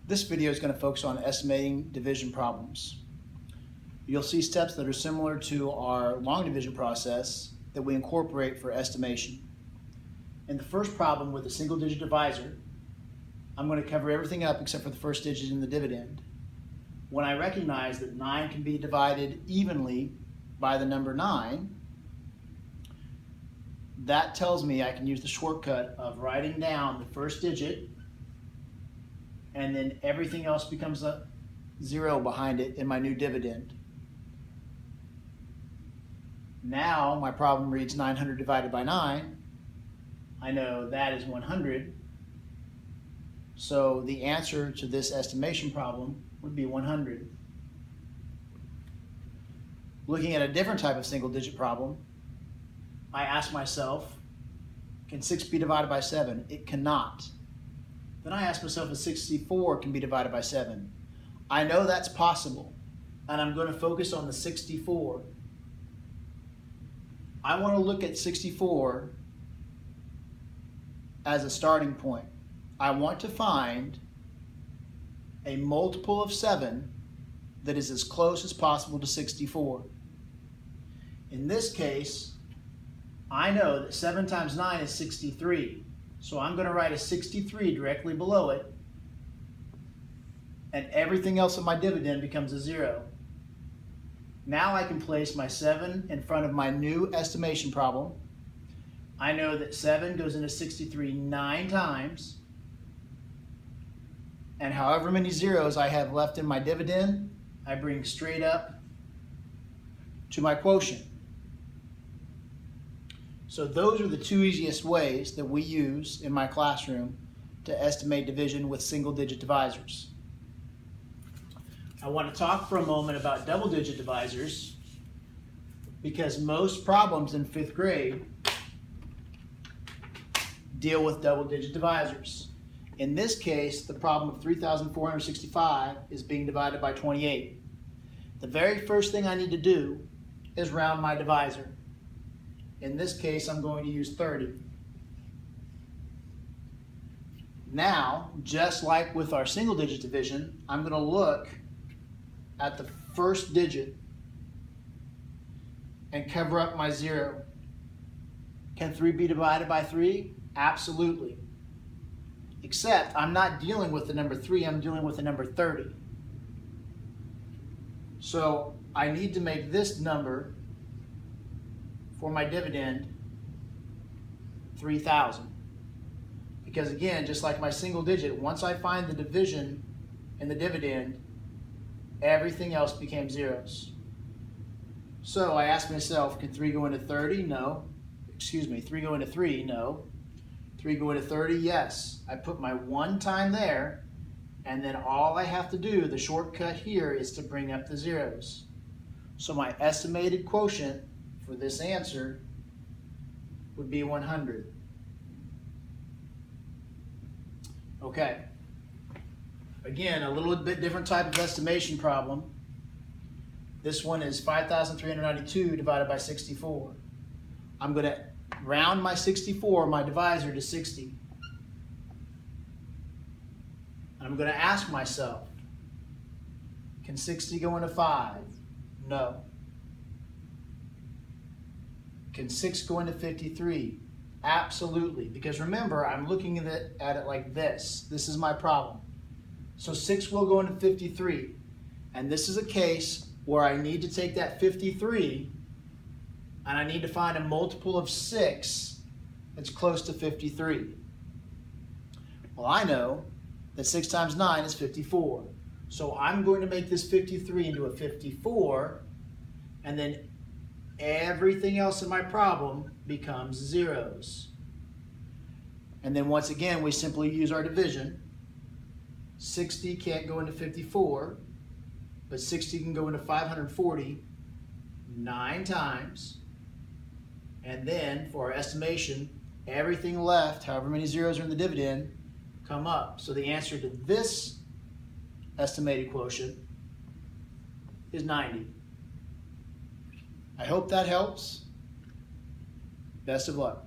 This video is going to focus on estimating division problems. You'll see steps that are similar to our long division process that we incorporate for estimation. In the first problem with a single digit divisor, I'm going to cover everything up except for the first digit in the dividend. When I recognize that 9 can be divided evenly by the number 9, that tells me I can use the shortcut of writing down the first digit and then everything else becomes a 0 behind it in my new dividend. Now my problem reads 900 divided by 9. I know that is 100. So the answer to this estimation problem would be 100. Looking at a different type of single digit problem, I ask myself, can 6 be divided by 7? It cannot. Then I ask myself if 64 can be divided by 7. I know that's possible, and I'm going to focus on the 64. I want to look at 64 as a starting point. I want to find a multiple of 7 that is as close as possible to 64. In this case, I know that 7 times 9 is 63. So I'm going to write a 63 directly below it, and everything else in my dividend becomes a 0. Now I can place my 7 in front of my new estimation problem. I know that 7 goes into 63 9 times, and however many zeros I have left in my dividend, I bring straight up to my quotient. So those are the two easiest ways that we use in my classroom to estimate division with single digit divisors. I want to talk for a moment about double digit divisors because most problems in 5th grade deal with double digit divisors. In this case, the problem of 3,465 is being divided by 28. The very first thing I need to do is round my divisor. In this case, I'm going to use 30. Now, just like with our single digit division, I'm going to look at the first digit and cover up my 0. Can 3 be divided by 3? Absolutely. Except I'm not dealing with the number 3, I'm dealing with the number 30. So I need to make this number for my dividend 3,000. Because again, just like my single digit, once I find the division in the dividend, everything else became zeros. So I ask myself, can 3 go into 30? No. 3 go into 3? No. 3 go into 30? Yes. I put my 1 time there, and then all I have to do, the shortcut here, is to bring up the zeros. So my estimated quotient for this answer would be 100. Okay. Again, a little bit different type of estimation problem. This one is 5,392 divided by 64. I'm going to round my 64, my divisor, to 60. I'm going to ask myself, can 60 go into 5? No. Can 6 go into 53? Absolutely, because remember, I'm looking at it like this. This is my problem. So 6 will go into 53, and this is a case where I need to take that 53 and I need to find a multiple of 6 that's close to 53. Well, I know that 6 times 9 is 54. So I'm going to make this 53 into a 54, and then everything else in my problem becomes zeros. And then once again, we simply use our division. 60 can't go into 54, but 60 can go into 540 9 times. And then for our estimation, everything left, however many zeros are in the dividend, come up. So the answer to this estimated quotient is 90. I hope that helps. Best of luck.